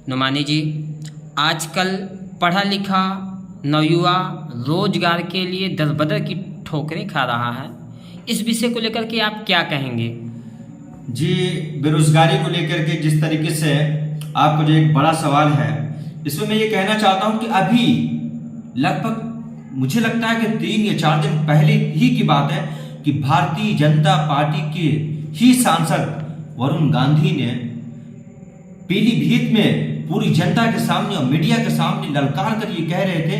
नुमानी जी, आजकल पढ़ा लिखा नवयुवा रोजगार के लिए दर-बदर की ठोकरें खा रहा है। इस विषय को लेकर के आप क्या कहेंगे? जी, बेरोजगारी को लेकर के जिस तरीके से आपका जो एक बड़ा सवाल है, इसमें मैं ये कहना चाहता हूं कि अभी लगभग मुझे लगता है कि 3 या 4 दिन पहले ही की बात है कि भारतीय जनता पार्टी के ही सांसद वरुण गांधी ने पीलीभीत में पूरी जनता के सामने और मीडिया के सामने ललकार कर ये कह रहे थे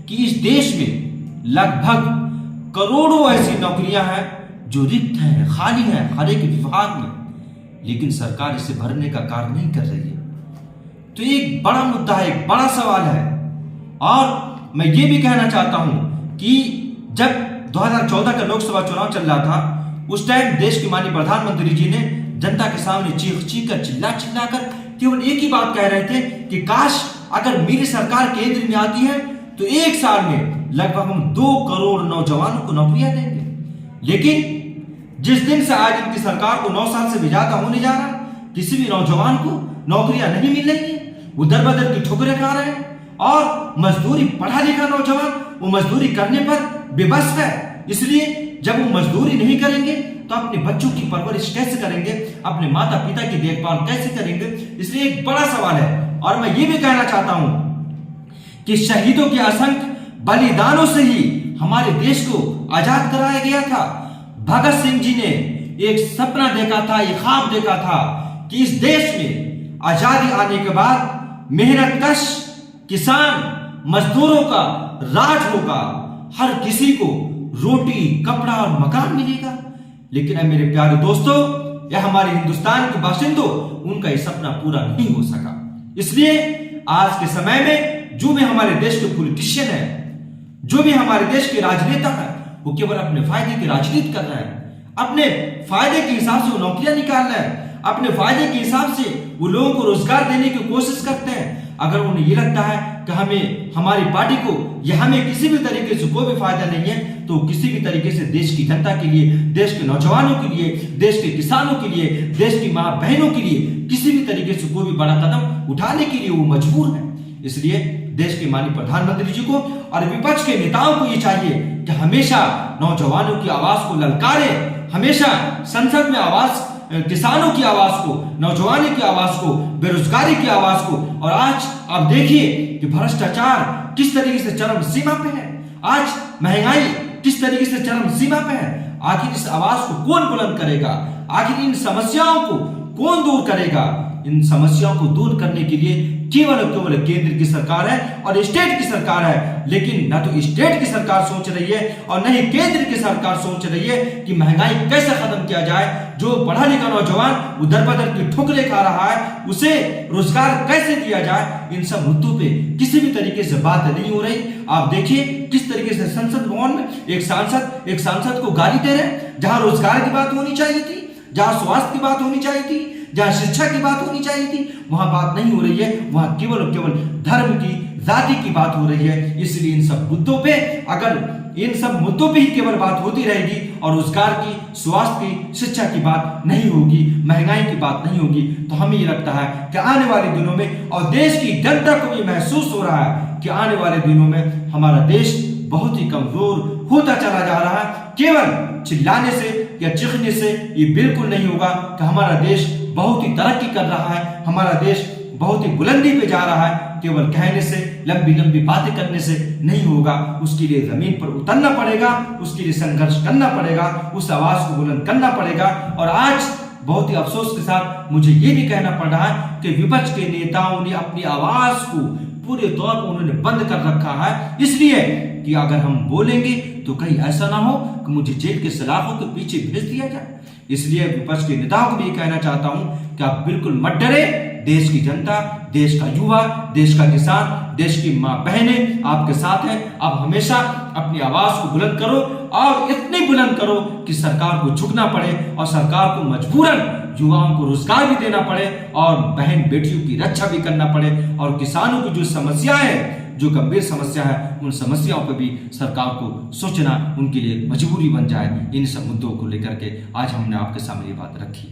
कि इस देश में लगभग करोड़ों ऐसी नौकरियां हैं जो रिक्त हैं, खाली हैं हर एक विभाग में, लेकिन सरकार इसे भरने का कार्य नहीं कर रही है। तो ये एक बड़ा मुद्दा है, एक बड़ा सवाल है। और मैं ये भी कहना चाहता हूं कि जब 2014 का लोकसभा चुनाव चल रहा था, उस टाइम देश के माननीय प्रधानमंत्री जी ने जनता के सामने चीख कर चिल्ला कर केवल एक ही बात कह रहे थे कि काश अगर मेरी सरकार केंद्र में आती है तो 1 साल में लगभग हम 2 करोड़ नौजवानों को नौकरियां देंगे। लेकिन जिस दिन से आज इनकी सरकार को 9 साल से भी ज्यादा होने जा रहा है, किसी भी नौजवान को नौकरियां नहीं मिल रही है। वो दर बदर की ठोकरें खा रहे हैं और मजदूरी, पढ़ा लिखा नौजवान वो मजदूरी करने पर बेबस है। इसलिए जब वो मजदूरी नहीं करेंगे तो अपने बच्चों की परवरिश कैसे करेंगे, अपने माता पिता की देखभाल कैसे करेंगे? इसलिए एक बड़ा सवाल है। और मैं ये भी कहना चाहता हूं कि शहीदों के असंख्य बलिदानों से ही हमारे देश को आजाद कराया गया था। भगत सिंह जी ने एक सपना देखा था, एक ख्वाब देखा था कि इस देश में आजादी आने के बाद मेहनतकश किसान मजदूरों का राज होगा, हर किसी को रोटी, कपड़ा और मकान मिलेगा। लेकिन अब मेरे प्यारे दोस्तों, यह हमारे हिंदुस्तान के बाशिंदों, उनका यह सपना पूरा नहीं हो सका। इसलिए आज के समय में जो भी हमारे देश के पॉलिटिशियन है, जो भी हमारे देश के राजनेता है, वो केवल अपने फायदे की राजनीति कर रहे हैं। अपने फायदे के हिसाब से वो नौकरियां निकाल रहे हैं, अपने फायदे के हिसाब से वो लोगों को रोजगार देने की कोशिश करते हैं। अगर उन्हें ये लगता है कि हमें, हमारी पार्टी को या हमें किसी भी तरीके से कोई भी फायदा नहीं है, तो किसी भी तरीके से देश की जनता के लिए, देश के नौजवानों के लिए, देश के किसानों के लिए, देश की मां बहनों के लिए किसी भी तरीके से कोई भी बड़ा कदम उठाने के लिए वो मजबूर है। इसलिए देश के माननीय प्रधानमंत्री जी को और विपक्ष के नेताओं को ये चाहिए कि हमेशा नौजवानों की आवाज को ललकारे, हमेशा संसद में आवाज, किसानों की आवाज को, नौजवानों की आवाज को, बेरोजगारी की आवाज को। और आज आप देखिए कि भ्रष्टाचार किस तरीके से चरम सीमा पे है, आज महंगाई किस तरीके से चरम सीमा पे है। आखिर इस आवाज को कौन बुलंद करेगा? आखिर इन समस्याओं को कौन दूर करेगा? इन समस्याओं को दूर करने के लिए केवल केंद्र की सरकार है और स्टेट की सरकार है। लेकिन ना तो स्टेट की सरकार सोच रही है और न ही केंद्र की सरकार सोच रही है कि महंगाई कैसे खत्म किया जाए। जो पढ़ा लिखा नौजवान वो दर बदर की ठोकरें खा रहा है, उसे रोजगार कैसे दिया जाए, इन सब मुद्दों पे किसी भी तरीके से बात नहीं हो रही। आप देखिए किस तरीके से संसद भवन में एक सांसद को गाली दे रहे हैं। जहां रोजगार की बात होनी चाहिए थी, जहां स्वास्थ्य की बात होनी चाहिए थी, जहां शिक्षा की बात होनी चाहिए थी, वहां बात नहीं हो रही है। वहां केवल धर्म की, जाति की बात हो रही है। इसलिए इन सब मुद्दों पे, अगर इन सब मुद्दों पे ही केवल बात होती रहेगी और रोजगार की, स्वास्थ्य की, शिक्षा की बात नहीं होगी, महंगाई की बात नहीं होगी, तो हमें ये लगता है कि आने वाले दिनों में, और देश की जनता को भी महसूस हो रहा है कि आने वाले दिनों में हमारा देश बहुत ही कमजोर होता चला जा रहा है। केवल चिल्लाने से या चीखने से ये बिल्कुल नहीं होगा कि हमारा देश बहुत ही तरक्की कर रहा है, हमारा देश बहुत ही बुलंदी पे जा रहा है। केवल कहने से, लंबी लंबी बातें करने से नहीं होगा। उसके लिए जमीन पर उतरना पड़ेगा, उसके लिए संघर्ष करना पड़ेगा, उस आवाज को बुलंद करना पड़ेगा। और आज बहुत ही अफसोस के साथ मुझे ये भी कहना पड़ रहा है कि विपक्ष के नेताओं ने अपनी आवाज को पूरे तौर पर उन्होंने बंद कर रखा है, इसलिए कि अगर हम बोलेंगे तो कहीं ऐसा ना हो कि मुझे जेल के सलाखों के पीछे भेज दिया जाए। इसलिए विपक्ष के नेताओं को भी कहना चाहता हूं कि आप बिल्कुल मत डरे। देश की जनता, देश का युवा, देश का किसान, देश की मां बहनें आपके साथ हैं। आप हमेशा अपनी आवाज को बुलंद करो और इतनी बुलंद करो कि सरकार को झुकना पड़े और सरकार को मजबूरन युवाओं को रोजगार भी देना पड़े और बहन बेटियों की रक्षा भी करना पड़े। और किसानों की जो समस्याएं हैं, जो गंभीर समस्या है, उन समस्याओं पर भी सरकार को सोचना उनके लिए मजबूरी बन जाए। इन सब मुद्दों को लेकर के आज हमने आपके सामने ये बात रखी।